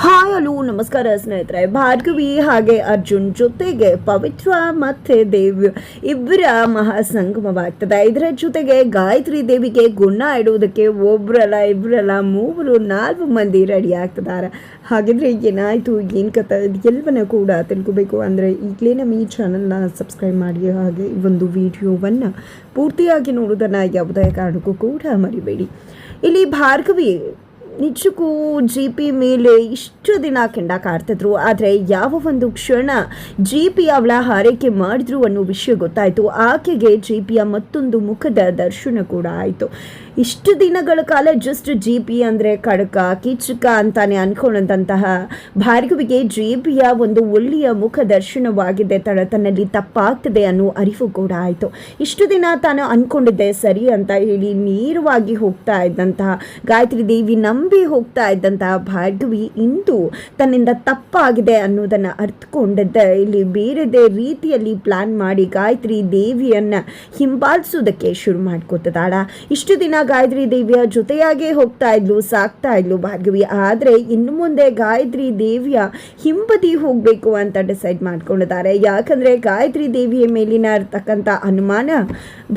Hi hello ನಮಸ್ಕಾರ ಸ್ನೇಹಿತರೆ. ಭಾರ್ಗವಿ ಹಾಗೆ ಅರ್ಜುನ್ ಜೊತೆಗೆ ಪವಿತ್ರ ಮತ್ತೆ ದೇವಿ ಇಬ್ಬರ ಮಹಾಸಂಗಮವಾಗ್ತದೆ. ಇದರ ಜೊತೆಗೆ ಗಾಯತ್ರಿ ದೇವಿಗೆ ಗುಣ ಇಡುವುದಕ್ಕೆ ಒಬ್ರಲ್ಲ ಇಬ್ಬರಲ್ಲ 3-4 ಮಂದಿ ರೆಡಿ ಆಗ್ತಿದ್ದಾರೆ. ಹಾಗಿದ್ರೆ ಏನಾಯಿತು, ಏನು ಕಥೆ, ಎಲ್ಲವನ್ನ ಕೂಡ ತಿಳ್ಕೋಬೇಕು ಅಂದರೆ ಈಗಲೇ ನಮ್ಮ ಈ ಚಾನಲ್ನ ಸಬ್ಸ್ಕ್ರೈಬ್ ಮಾಡಿ. ಹಾಗೆ ಈ ಒಂದು ವಿಡಿಯೋವನ್ನು ಪೂರ್ತಿಯಾಗಿ ನೋಡೋದನ್ನು ಯಾವುದೇ ಕಾರಣಕ್ಕೂ ಕೂಡ ಮರಿಬೇಡಿ. ಇಲ್ಲಿ ಭಾರ್ಗವಿ ನಿಜಕ್ಕೂ ಜಿ ಪಿ ಮೇಲೆ ಇಷ್ಟು ದಿನ ಕೆಂಡ ಕಾಡ್ತಿದ್ರು. ಆದರೆ ಯಾವ ಒಂದು ಕ್ಷಣ ಜಿ ಪಿ ಅವಳ ಹಾರೈಕೆ ಮಾಡಿದ್ರು ಅನ್ನೋ ವಿಷಯ ಗೊತ್ತಾಯಿತು. ಆಕೆಗೆ ಜಿ ಪಿಯ ಮತ್ತೊಂದು ಮುಖದ ದರ್ಶನ ಕೂಡ ಆಯಿತು. ಇಷ್ಟು ದಿನಗಳ ಕಾಲ ಜಸ್ಟ್ ಜಿ ಪಿ ಅಂದರೆ ಕಡಕ ಕಿಚಕ ಅಂತಾನೆ ಅಂದ್ಕೊಂಡಂತಹ ಭಾರ್ಗವಿಗೆ ಜಿ ಪಿಯ ಒಂದು ಒಳ್ಳೆಯ ಮುಖ ದರ್ಶನವಾಗಿದೆ. ತನ್ನಲ್ಲಿ ತಪ್ಪಾಗ್ತದೆ ಅನ್ನೋ ಅರಿವು ಕೂಡ ಆಯಿತು. ಇಷ್ಟು ದಿನ ತಾನು ಅಂದ್ಕೊಂಡಿದ್ದೆ ಸರಿ ಅಂತ ಹೇಳಿ ನೇರವಾಗಿ ಹೋಗ್ತಾ ಇದ್ದಂತಹ ಗಾಯತ್ರಿ ದೇವಿ ನಂಬಿ ಹೋಗ್ತಾ ಇದ್ದಂತಹ ಭಾರ್ಗವಿ ಇಂದು ತನ್ನಿಂದ ತಪ್ಪಾಗಿದೆ ಅನ್ನೋದನ್ನು ಅರ್ಥಕೊಂಡಿದ್ದೆ. ಇಲ್ಲಿ ಬೇರೆದೇ ರೀತಿಯಲ್ಲಿ ಪ್ಲಾನ್ ಮಾಡಿ ಗಾಯತ್ರಿ ದೇವಿಯನ್ನು ಹಿಂಬಾಲಿಸೋದಕ್ಕೆ ಶುರು ಮಾಡ್ಕೊತದಾಳ. ಇಷ್ಟು ದಿನ ಗಾಯತ್ರಿ ದೇವಿಯ ಜೊತೆಯಾಗೇ ಹೋಗ್ತಾ ಇದ್ಲು, ಸಾಕ್ತಾ ಇದ್ಲು ಭಾರ್ಗವಿ. ಆದರೆ ಇನ್ನು ಮುಂದೆ ಗಾಯತ್ರಿ ದೇವಿಯ ಹಿಂಬದಿ ಹೋಗಬೇಕು ಅಂತ ಡಿಸೈಡ್ ಮಾಡ್ಕೊಂಡಿದ್ದಾರೆ. ಯಾಕಂದರೆ ಗಾಯತ್ರಿ ದೇವಿಯ ಮೇಲಿನ ಇರ್ತಕ್ಕಂಥ ಅನುಮಾನ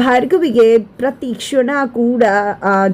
ಭಾರ್ಗವಿಗೆ ಪ್ರತಿ ಕ್ಷಣ ಕೂಡ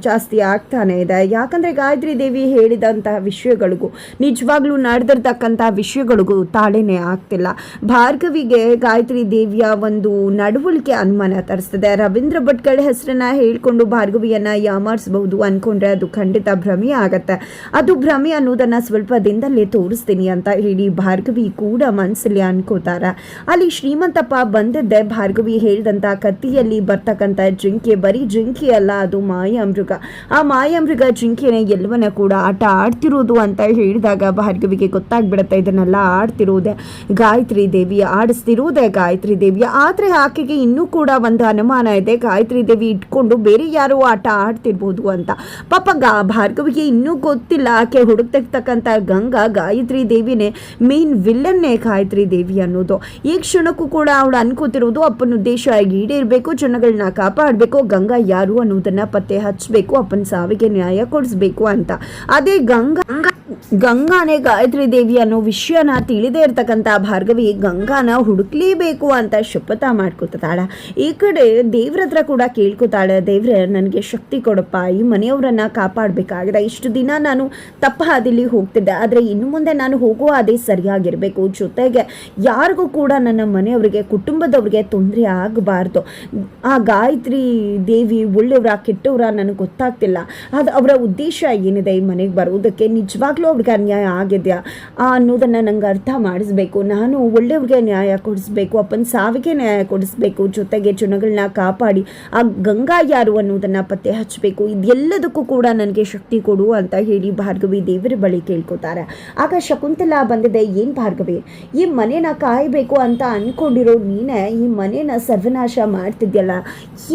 ಜಾಸ್ತಿ ಆಗ್ತಾನೆ ಇದೆ. ಯಾಕಂದರೆ ಗಾಯತ್ರಿ ದೇವಿ ಹೇಳಿದಂತಹ ವಿಷಯಗಳಿಗೂ ನಿಜವಾಗ್ಲೂ ನಡೆದಿರ್ತಕ್ಕಂಥ ವಿಷಯಗಳಿಗೂ ತಾಳೆನೇ ಆಗ್ತಿಲ್ಲ. ಭಾರ್ಗವಿಗೆ ಗಾಯತ್ರಿ ದೇವಿಯ ಒಂದು ನಡವಳಿಕೆ ಅನುಮಾನ ತರಿಸ್ತದೆ. ರವೀಂದ್ರ ಭಟ್ಕಳ ಹೆಸರನ್ನ ಹೇಳ್ಕೊಂಡು ಭಾರ್ಗವಿಯನ್ನ ಯಾಮಾರಿಸಬಹುದು ಅನ್ಕೊಂಡ್ರೆ ಅದು ಖಂಡಿತ ಭ್ರಮೆ ಆಗತ್ತೆ. ಅದು ಭ್ರಮೆ ಅನ್ನೋದನ್ನ ಸ್ವಲ್ಪ ದಿನದಲ್ಲೇ ತೋರಿಸ್ತೀನಿ ಅಂತ ಹೇಳಿ ಭಾರ್ಗವಿ ಕೂಡ ಮನಸ್ಸಲ್ಲಿ ಅನ್ಕೋತಾರ. ಅಲ್ಲಿ ಶ್ರೀಮಂತಪ್ಪ ಬಂದದ್ದೇ ಭಾರ್ಗವಿ ಹೇಳಿದಂತ ಕತ್ತಿಯಲ್ಲಿ ಬರ್ತಕ್ಕಂಥ ಜಿಂಕೆ ಬರೀ ಜಿಂಕೆ ಅಲ್ಲ, ಅದು ಮಾಯಾಮೃಗ. ಆ ಮಾಯಾಮೃಗ ಜಿಂಕೆನ ಎಲ್ಲವನ್ನ ಕೂಡ ಆಟ ಆಡ್ತಿರೋದು ಅಂತ ಹೇಳಿದಾಗ ಭಾರ್ಗವಿಗೆ ಗೊತ್ತಾಗ್ಬಿಡತ್ತೆ, ಇದನ್ನೆಲ್ಲ ಆಡ್ತಿರೋದೆ ಗಾಯತ್ರಿ ದೇವಿ, ಆಡಿಸ್ತಿರೋದೆ ಗಾಯತ್ರಿ ದೇವಿ. ಆದ್ರೆ ಆಕೆಗೆ ಇನ್ನೂ ಕೂಡ ಒಂದು ಅನುಮಾನ ಇದೆ, ಗಾಯತ್ರಿ ದೇವಿ ಇಟ್ಕೊಂಡು ಬೇರೆ ಯಾರೋ ಆಟ ಆಡ್ತಿರ್ಬೋದು ಅಂತ. ಪಾಪ ಭಾರ್ಗವಿಗೆ ಇನ್ನೂ ಗೊತ್ತಿಲ್ಲ, ಆಕೆ ಹುಡುಕ್ತಿರ್ತಕ್ಕಂಥ ಗಂಗಾ ಗಾಯತ್ರಿ ದೇವಿನೇ ಮೇನ್ ವಿಲ್ಲನ್ನೇ ಗಾಯತ್ರಿ ದೇವಿ ಅನ್ನೋದು. ಈ ಕ್ಷಣಕ್ಕೂ ಕೂಡ ಅವಳು ಅನ್ಕೋತಿರೋದು ಅಪ್ಪನ ಉದ್ದೇಶ ಈಡೇರಬೇಕು, ಜನಗಳನ್ನ ಕಾಪಾಡಬೇಕು, ಗಂಗಾ ಯಾರು ಅನ್ನೋದನ್ನ ಪತ್ತೆ ಹಚ್ಚಬೇಕು, ಅಪ್ಪನ ಸಾವಿಗೆ ನ್ಯಾಯ ಕೊಡಿಸ್ಬೇಕು ಅಂತ. ಅದೇ ಗಂಗಾನೇ ಗಾಯತ್ರಿ ದೇವಿ ಅನ್ನೋ ವಿಷಯನ ತಿಳಿದೇ ಇರ್ತಕ್ಕಂಥ ಭಾರ್ಗವಿ ಗಂಗಾನ ಹುಡುಕ್ಲೇಬೇಕು ಅಂತ ಶಪಥ ಮಾಡ್ಕೋತಾಳ. ಈ ಕಡೆ ದೇವ್ರ ಹತ್ರ ಕೂಡ ಕೇಳ್ಕೊತಾಳೆ, ದೇವ್ರೆ ನನಗೆ ಶಕ್ತಿ ಕೊಡಪ್ಪ, ಈ ಮನೆಯವರನ್ನ ಕಾಪಾಡಬೇಕಾಗಿದೆ. ಇಷ್ಟು ದಿನ ನಾನು ತಪ್ಪ ಹಾದಿಲಿ ಹೋಗ್ತಿದ್ದೆ, ಆದರೆ ಇನ್ನು ಮುಂದೆ ನಾನು ಹೋಗೋ ಅದೇ ಸರಿಯಾಗಿರಬೇಕು. ಜೊತೆಗೆ ಯಾರಿಗೂ ಕೂಡ ನನ್ನ ಮನೆಯವರಿಗೆ ಕುಟುಂಬದವ್ರಿಗೆ ತೊಂದರೆ ಆಗಬಾರ್ದು. ಆ ಗಾಯತ್ರಿ ದೇವಿ ಒಳ್ಳೆಯವರ ಕೆಟ್ಟವರ ನನಗೆ ಗೊತ್ತಾಗ್ತಿಲ್ಲ. ಅದು ಅವರ ಉದ್ದೇಶ ಏನಿದೆ ಈ ಮನೆಗೆ ಬರೋದಕ್ಕೆ, ನಿಜವಾಗ್ಲೂ ಅವ್ರಿಗೆ ಅನ್ಯಾಯ ಆಗಿದೆಯಾ ಅನ್ನೋದನ್ನು ನಂಗೆ ಅರ್ಥ ಮಾಡಿಸ್ಬೇಕು. ನಾನು ಒಳ್ಳೆಯವ್ರಿಗೆ ನ್ಯಾಯ ಕೊಡಿಸ್ಬೇಕು, ಅಪ್ಪನ ಸಾವಿಗೆ ನ್ಯಾಯ ಕೊಡಿಸ್ಬೇಕು, ಜೊತೆಗೆ ಜನಗಳನ್ನ ಕಾಪಾಡಿ ಆ ಗಂಗಾ ಯಾರು ಅನ್ನೋದನ್ನು ಪತ್ತೆ ಹಚ್ಚಬೇಕು. ಇದೆಲ್ಲದಕ್ಕೂ ಕೂಡ ನನಗೆ ಶಕ್ತಿ ಕೊಡು ಅಂತ ಹೇಳಿ ಭಾರ್ಗವಿ ದೇವರ ಬಳಿ ಕೇಳ್ಕೊತಾರೆ. ಆಗ ಶಕುಂತಲಾ ಬಂದಿದೆ, ಏನು ಭಾರ್ಗವಿ, ಈ ಮನೇನ ಕಾಯಬೇಕು ಅಂತ ಅಂದ್ಕೊಂಡಿರೋ ನೀನೇ ಈ ಮನೇನ ಸರ್ವನಾಶ ಮಾಡ್ತಿದ್ಯಲ್ಲ,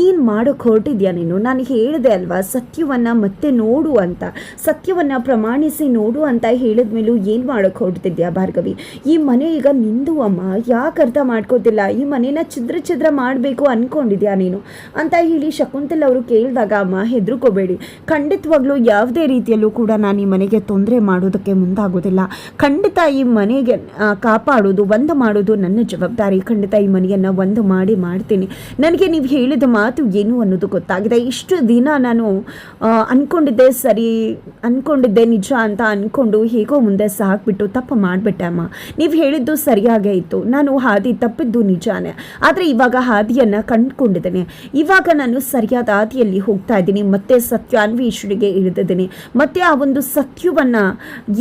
ಏನು ಮಾಡೋಕ್ಕೆ ಹೊರಟಿದ್ಯಾ ನೀನು? ನಾನು ಹೇಳಿದೆ ಅಲ್ವಾ ಸತ್ಯವನ್ನು ಮತ್ತೆ ನೋಡು ಅಂತ, ಸತ್ಯವನ್ನು ಪ್ರಮಾಣಿಸಿ ನೋಡು ಅಂತ ಹೇಳಿದ್ಮೇಲೂ ಏನು ಮಾಡೋಕ್ಕೆ ಹೊರಡ್ತಿದ್ಯಾ ಭಾರ್ಗವಿ? ಈ ಮನೆ ಈಗ ನಿಂದು ಅಮ್ಮ, ಯಾಕೆ ಅರ್ಥ ಮಾಡ್ಕೋತಿಲ್ಲ? ಈ ಮನೇನ ಛಿದ್ರ ಮಾಡಬೇಕು ಅಂದ್ಕೊಂಡಿದ್ಯಾ ನೀನು ಅಂತ ಹೇಳಿ ಶಕುಂತಲ ಅವರು ಕೇಳಿದಾಗ, ಅಮ್ಮ ಹೆದರ್ಕೋಬೇಡಿ, ಖಂಡಿತವಾಗ್ಲೂ ಯಾವುದೇ ರೀತಿಯಲ್ಲೂ ಕೂಡ ನಾನು ಈ ಮನೆಗೆ ತೊಂದರೆ ಮಾಡೋದಕ್ಕೆ ಮುಂದಾಗೋದಿಲ್ಲ. ಖಂಡಿತ ಈ ಮನೆಗೆ ಕಾಪಾಡೋದು ಒಂದು ಮಾಡೋದು ನನ್ನ ಜವಾಬ್ದಾರಿ. ಖಂಡಿತ ಈ ಮನೆಯನ್ನು ಒಂದು ಮಾಡ್ತೀನಿ. ನನಗೆ ನೀವು ಹೇಳಿದ ಮಾತು ಏನು ಅನ್ನೋದು ಗೊತ್ತಾಗಿದೆ. ಇಷ್ಟು ದಿನ ನಾನು ಅಂದ್ಕೊಂಡಿದ್ದೆ ಸರಿ, ಅಂದ್ಕೊಂಡಿದ್ದೆ ನಿಜ ಅಂತ ಅಂದ್ಕೊಂಡು ಹೇಗೋ ಮುಂದೆ ಸಾಕ್ಬಿಟ್ಟು ತಪ್ಪು ಮಾಡಿಬಿಟ್ಟೆ ಅಮ್ಮ. ನೀವು ಹೇಳಿದ್ದು ಸರಿಯಾಗೇ ಇತ್ತು, ನಾನು ಹಾದಿ ತಪ್ಪಿದ್ದು ನಿಜಾನೇ. ಆದರೆ ಇವಾಗ ಹಾದಿಯನ್ನು ಕಂಡುಕೊಂಡಿದ್ದೇನೆ. ಇವಾಗ ನಾನು ಸರಿಯಾದ ಹಾದಿಯಲ್ಲಿ ಹೋಗ್ತಾ ಇದ್ದೀನಿ, ಮತ್ತೆ ಸತ್ಯಾನ್ವೇಷಣೆಗೆ ಇಳಿದಿದ್ದೀನಿ, ಮತ್ತೆ ಆ ಒಂದು ಸತ್ಯವನ್ನು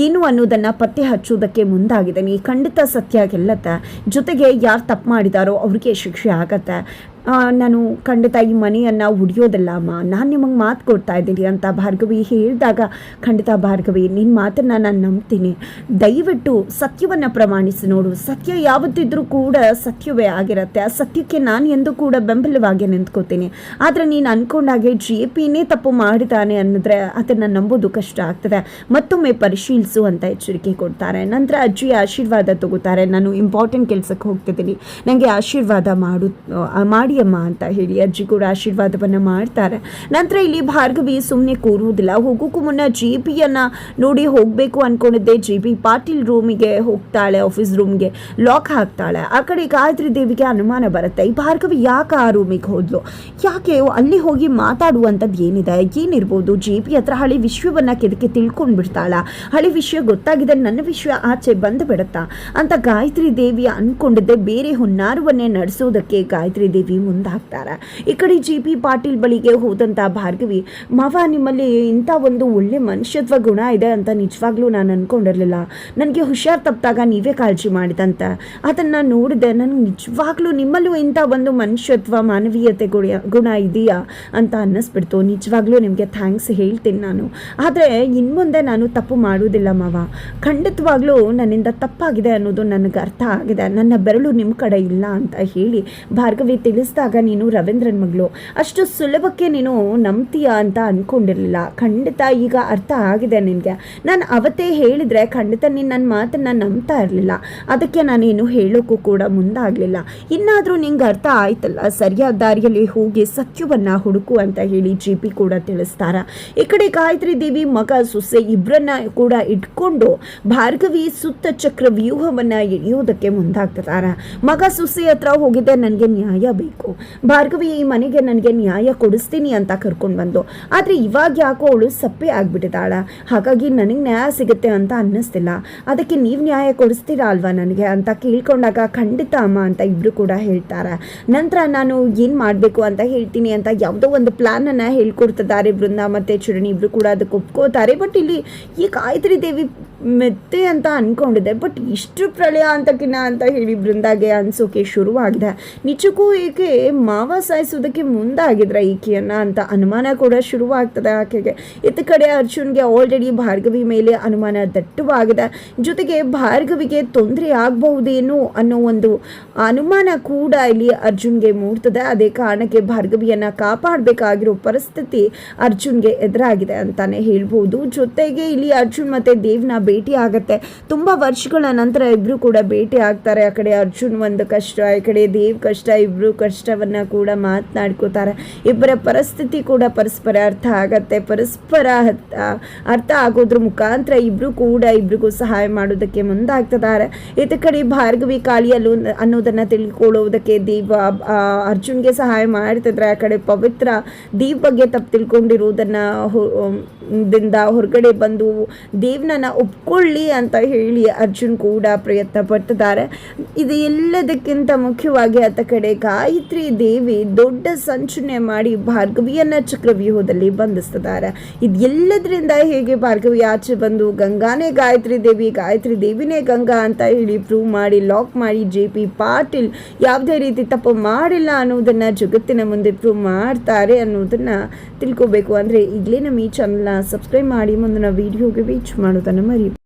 ಏನು ಅನ್ನೋದನ್ನು ಪತ್ತೆ ಹಚ್ಚೋದಕ್ಕೆ ಮುಂದಾಗಿದ್ದೀನಿ. ಖಂಡಿತ ಸತ್ಯ ಗೆಲ್ಲತ್ತೆ, ಜೊತೆಗೆ ಯಾರು ತಪ್ಪು ಮಾಡಿದಾರೋ ಅವ್ರಿಗೆ ಶಿಕ್ಷೆ ಆಗತ್ತೆ. ನಾನು ಖಂಡಿತ ಈ ಮನೆಯನ್ನು ಉಳಿಯೋದಿಲ್ಲ ಅಮ್ಮ, ನಾನು ನಿಮಗೆ ಮಾತು ಕೊಡ್ತಾ ಇದ್ದೀನಿ ಅಂತ ಭಾರ್ಗವಿ ಹೇಳಿದಾಗ, ಖಂಡಿತ ಭಾರ್ಗವಿ ನಿನ್ನ ಮಾತನ್ನು ನಾನು ನಂಬ್ತೀನಿ, ದಯವಿಟ್ಟು ಸತ್ಯವನ್ನು ಪ್ರಮಾಣಿಸಿ ನೋಡು. ಸತ್ಯ ಯಾವತ್ತಿದ್ರೂ ಕೂಡ ಸತ್ಯವೇ ಆಗಿರುತ್ತೆ. ಆ ಸತ್ಯಕ್ಕೆ ನಾನು ಎಂದೂ ಕೂಡ ಬೆಂಬಲವಾಗಿ ನಿಂತ್ಕೋತೀನಿ. ಆದರೆ ನೀನು ಅಂದ್ಕೊಂಡಾಗೆ ಜಿ ಪಿನೇ ತಪ್ಪು ಮಾಡಿದ್ದಾನೆ ಅನ್ನಿದ್ರೆ ಅದನ್ನು ನಂಬೋದು ಕಷ್ಟ ಆಗ್ತದೆ. ಮತ್ತೊಮ್ಮೆ ಪರಿಶೀಲಿಸು ಅಂತ ಎಚ್ಚರಿಕೆ ಕೊಡ್ತಾರೆ. ನಂತರ ಅಜ್ಜಿಯ ಆಶೀರ್ವಾದ ತಗೋತಾರೆ. ನಾನು ಇಂಪಾರ್ಟೆಂಟ್ ಕೆಲಸಕ್ಕೆ ಹೋಗ್ತಿದ್ದೀನಿ, ನನಗೆ ಆಶೀರ್ವಾದ ಮಾಡಿ ಮಾಡಿ ಅಮ್ಮ ಅಂತ ಹೇಳಿ ಅಜ್ಜಿ ಕೂಡ ಆಶೀರ್ವಾದವನ್ನು ಮಾಡ್ತಾರೆ. ನಂತರ ಇಲ್ಲಿ ಭಾರ್ಗವಿ ಸುಮ್ಮನೆ ಕೂರುವುದಿಲ್ಲ. ಹೋಗೋಕ್ಕೂ ಮುನ್ನ JPಯನ್ನು ನೋಡಿ ಹೋಗಬೇಕು ಅಂದ್ಕೊಂಡಿದ್ದೆ. JP ಪಾಟೀಲ್ ರೂಮಿಗೆ ಹೋಗ್ತಾಳೆ, ಆಫೀಸ್ ರೂಮ್ಗೆ ಲಾಕ್ ಹಾಕ್ತಾಳೆ. ಆ ಕಡೆ ಗಾಯತ್ರಿ ದೇವಿಗೆ ಅನುಮಾನ ಬರುತ್ತೆ, ಈ ಭಾರ್ಗವಿ ಯಾಕೆ ಆ ರೂಮಿಗೆ ಹೋದ್ಲು, ಯಾಕೆ ಅಲ್ಲಿ ಹೋಗಿ ಮಾತಾಡುವಂಥದ್ದು ಏನಿರ್ಬೋದು. JP ಹತ್ರ ಹಳಿ ವಿಷಯವನ್ನು ಕೆದಕ್ಕೆ ತಿಳ್ಕೊಂಡು ಬಿಡ್ತಾಳ. ಹಳಿ ವಿಷಯ ಗೊತ್ತಾಗಿದೆ, ನನ್ನ ವಿಷಯ ಆಚೆ ಬಂದು ಬಿಡುತ್ತಾ ಅಂತ ಗಾಯತ್ರಿ ದೇವಿ ಅಂದ್ಕೊಂಡಿದ್ದೆ. ಬೇರೆ ಹುನ್ನಾರವನ್ನೇ ನಡೆಸೋದಕ್ಕೆ ಗಾಯತ್ರಿ ದೇವಿ ಮುಂದಾಗ್ತಾರೆ. ಈ ಕಡೆ JP ಪಾಟೀಲ್ ಬಳಿಗೆ ಹೋದಂಥ ಭಾರ್ಗವಿ, ಮಾವ ನಿಮ್ಮಲ್ಲಿ ಇಂಥ ಒಂದು ಒಳ್ಳೆ ಮನುಷ್ಯತ್ವ ಗುಣ ಇದೆ ಅಂತ ನಿಜವಾಗ್ಲೂ ನಾನು ಅಂದ್ಕೊಂಡಿರಲಿಲ್ಲ. ನನಗೆ ಹುಷಾರು ತಪ್ಪಿದಾಗ ನೀವೇ ಕಾಳಜಿ ಮಾಡಿದಂತ ಅದನ್ನು ನೋಡಿದೆ. ನನಗೆ ನಿಜವಾಗ್ಲೂ ನಿಮ್ಮಲ್ಲೂ ಇಂಥ ಒಂದು ಮನುಷ್ಯತ್ವ ಮಾನವೀಯತೆ ಗುಣ ಇದೆಯಾ ಅಂತ ಅನ್ನಿಸ್ಬಿಡ್ತು. ನಿಜವಾಗ್ಲೂ ನಿಮಗೆ ಥ್ಯಾಂಕ್ಸ್ ಹೇಳ್ತೀನಿ ನಾನು. ಆದರೆ ಇನ್ಮುಂದೆ ನಾನು ತಪ್ಪು ಮಾಡುವುದಿಲ್ಲ ಮಾವ. ಖಂಡಿತವಾಗ್ಲೂ ನನ್ನಿಂದ ತಪ್ಪಾಗಿದೆ ಅನ್ನೋದು ನನಗೆ ಅರ್ಥ ಆಗಿದೆ. ನನ್ನ ಬೆರಳು ನಿಮ್ಮ ಕಡೆ ಇಲ್ಲ ಅಂತ ಹೇಳಿ ಭಾರ್ಗವಿ ತಿಳಿಸಿದಾಗ, ನೀನು ರವೀಂದ್ರನ ಮಗಳು, ಅಷ್ಟು ಸುಲಭಕ್ಕೆ ನೀನು ನಂಬ್ತೀಯ ಅಂತ ಅಂದ್ಕೊಂಡಿರಲಿಲ್ಲ. ಖಂಡಿತ ಈಗ ಅರ್ಥ ಆಗಿದೆ ನಿನಗೆ. ನಾನು ಅವತ್ತೇ ಹೇಳಿದರೆ ಖಂಡಿತ ನೀನು ನನ್ನ ಮಾತನ್ನು ನಂಬ್ತಾ ಇರಲಿಲ್ಲ. ಅದಕ್ಕೆ ನಾನೇನು ಹೇಳೋಕ್ಕೂ ಕೂಡ ಮುಂದಾಗಲಿಲ್ಲ. ಇನ್ನಾದರೂ ನಿಂಗೆ ಅರ್ಥ ಆಯ್ತಲ್ಲ, ಸರಿಯಾದ ದಾರಿಯಲ್ಲಿ ಹೋಗಿ ಸತ್ಯವನ್ನು ಹುಡುಕು ಅಂತ ಹೇಳಿ JP ಕೂಡ ತಿಳಿಸ್ತಾರೆ. ಈ ಕಡೆ ಗಾಯತ್ರಿ ದೇವಿ ಮಗ ಸೊಸೆ ಇಬ್ಬರನ್ನ ಕೂಡ ಇಟ್ಕೊಂಡು ಭಾರ್ಗವಿ ಸುತ್ತ ಚಕ್ರ ವ್ಯೂಹವನ್ನು ಎಳೆಯೋದಕ್ಕೆ ಮುಂದಾಗ್ತಿದ್ದಾರೆ. ಮಗ ಸೊಸೆ ಹತ್ರ ಹೋಗಿದ್ದೆ, ನನಗೆ ನ್ಯಾಯ ಬೇಕು, ಭಾರ್ಗವಿ ಈ ಮನೆಗೆ ನನಗೆ ನ್ಯಾಯ ಕೊಡಿಸ್ತೀನಿ ಅಂತ ಕರ್ಕೊಂಡು ಬಂದು. ಆದರೆ ಇವಾಗ ಯಾಕೋ ಅವಳು ಸಪ್ಪೆ ಆಗಿಬಿಟ್ಟಿದ್ದಾಳ, ಹಾಗಾಗಿ ನನಗೆ ನ್ಯಾಯ ಸಿಗುತ್ತೆ ಅಂತ ಅನ್ನಿಸ್ತಿಲ್ಲ. ಅದಕ್ಕೆ ನೀವು ನ್ಯಾಯ ಕೊಡಿಸ್ತೀರಾ ಅಲ್ವಾ ನನಗೆ ಅಂತ ಕೇಳ್ಕೊಂಡಾಗ, ಖಂಡಿತ ಅಮ್ಮ ಅಂತ ಇಬ್ಬರು ಕೂಡ ಹೇಳ್ತಾರೆ. ನಂತರ ನಾನು ಏನು ಮಾಡಬೇಕು ಅಂತ ಹೇಳ್ತೀನಿ ಅಂತ ಯಾವುದೋ ಒಂದು ಪ್ಲಾನನ್ನು ಹೇಳ್ಕೊಡ್ತಿದ್ದಾರೆ ಬೃಂದ ಮತ್ತು ಚರಣಿ. ಇಬ್ಬರು ಕೂಡ ಅದಕ್ಕೆ ಒಪ್ಕೋತಾರೆ. ಬಟ್ ಇಲ್ಲಿ ಈ ಗಾಯತ್ರಿ ದೇವಿ ಮೆತ್ತೆ ಅಂತ ಅಂದ್ಕೊಂಡಿದ್ದೆ, ಬಟ್ ಇಷ್ಟು ಪ್ರಳಯ ಅಂತಕಿನ ಅಂತ ಹೇಳಿ ಬೃಂದಾಗೆ ಅನ್ಸೋಕೆ ಶುರುವಾಗಿದೆ. ನಿಜಕ್ಕೂ ಏಕೆ ಮಾವ ಸಾಯಿಸೋದಕ್ಕೆ ಮುಂದಾಗಿದ್ರೆ ಈಕೆಯನ್ನು ಅಂತ ಅನುಮಾನ ಕೂಡ ಶುರುವಾಗ್ತದೆ ಆಕೆಗೆ. ಇತ್ತ ಕಡೆ ಅರ್ಜುನ್ಗೆ ಆಲ್ರೆಡಿ ಭಾರ್ಗವಿ ಮೇಲೆ ಅನುಮಾನ ದಟ್ಟವಾಗಿದೆ. ಜೊತೆಗೆ ಭಾರ್ಗವಿಗೆ ತೊಂದರೆ ಆಗಬಹುದೇನೋ ಅನ್ನೋ ಒಂದು ಅನುಮಾನ ಕೂಡ ಇಲ್ಲಿ ಅರ್ಜುನ್ಗೆ ಮೂಡ್ತದೆ. ಅದೇ ಕಾರಣಕ್ಕೆ ಭಾರ್ಗವಿಯನ್ನು ಕಾಪಾಡಬೇಕಾಗಿರೋ ಪರಿಸ್ಥಿತಿ ಅರ್ಜುನ್ಗೆ ಎದುರಾಗಿದೆ ಅಂತಾನೆ ಹೇಳ್ಬೋದು. ಜೊತೆಗೆ ಇಲ್ಲಿ ಅರ್ಜುನ್ ಮತ್ತು ದೇವ್ನ ಭೇಟಿ ಆಗುತ್ತೆ. ತುಂಬ ವರ್ಷಗಳ ನಂತರ ಇಬ್ಬರು ಕೂಡ ಭೇಟಿ ಆಗ್ತಾರೆ. ಆ ಕಡೆ ಅರ್ಜುನ್ ಒಂದು ಕಷ್ಟ, ಈ ಕಡೆ ದೇವ್ ಕಷ್ಟ, ಇಬ್ಬರು ಕಷ್ಟವನ್ನು ಕೂಡ ಮಾತನಾಡ್ಕೋತಾರೆ. ಇಬ್ಬರ ಪರಿಸ್ಥಿತಿ ಕೂಡ ಪರಸ್ಪರ ಅರ್ಥ ಆಗತ್ತೆ. ಪರಸ್ಪರ ಅರ್ಥ ಆಗೋದ್ರ ಮುಖಾಂತರ ಇಬ್ಬರು ಕೂಡ ಇಬ್ಬರಿಗೂ ಸಹಾಯ ಮಾಡೋದಕ್ಕೆ ಮುಂದಾಗ್ತಿದ್ದಾರೆ. ಇತ್ತ ಕಡೆ ಭಾರ್ಗವಿ ಕಾಳಿಯಲ್ಲೂ ಅನ್ನೋದನ್ನು ತಿಳ್ಕೊಳ್ಳೋದಕ್ಕೆ ದೇವ್ ಅರ್ಜುನ್ಗೆ ಸಹಾಯ ಮಾಡ್ತಿದ್ರೆ, ಆ ಕಡೆ ಪವಿತ್ರ ದೇವ್ ಬಗ್ಗೆ ತಪ್ಪು ತಿಳ್ಕೊಂಡಿರೋದನ್ನು ಹೊರಗಡೆ ಬಂದು ದೇವ್ನನ್ನ ಒಪ್ಕೊಳ್ಳಿ ಅಂತ ಹೇಳಿ ಅರ್ಜುನ್ ಕೂಡ ಪ್ರಯತ್ನ ಪಡ್ತಿದ್ದಾರೆ. ಇದು ಎಲ್ಲದಕ್ಕಿಂತ ಮುಖ್ಯವಾಗಿ ಆತ ಕಡೆ ಗಾಯತ್ರಿ ದೇವಿ ದೊಡ್ಡ ಸಂಚುನೆ ಮಾಡಿ ಭಾರ್ಗವಿಯನ್ನ ಚಕ್ರವ್ಯೂಹದಲ್ಲಿ ಬಂಧಿಸ್ತಿದ್ದಾರೆ. ಇದೆಲ್ಲದರಿಂದ ಹೇಗೆ ಭಾರ್ಗವಿ ಆಚೆ ಬಂದು ಗಂಗಾನೇ ಗಾಯತ್ರಿ ದೇವಿ, ಗಾಯತ್ರಿ ದೇವಿನೇ ಗಂಗಾ ಅಂತ ಹೇಳಿ ಪ್ರೂವ್ ಮಾಡಿ ಲಾಕ್ ಮಾಡಿ JP ಪಾಟೀಲ್ ಯಾವುದೇ ರೀತಿ ತಪ್ಪು ಮಾಡಿಲ್ಲ ಅನ್ನೋದನ್ನು ಜಗತ್ತಿನ ಮುಂದೆ ಪ್ರೂವ್ ಮಾಡ್ತಾರೆ ಅನ್ನೋದನ್ನು ತಿಳ್ಕೋಬೇಕು ಅಂದರೆ ಈಗಲೇ ನಮ್ಮ ಈ ಚಾನಲ್ನ ಸಬ್ಸ್ಕ್ರೈಬ್ ಮಾಡಿ ಮುಂದಿನ ವೀಡಿಯೋಗೆ ರೀಚ್ ಮಾಡೋದನ್ನು ಮರಿಬೇಡಿ.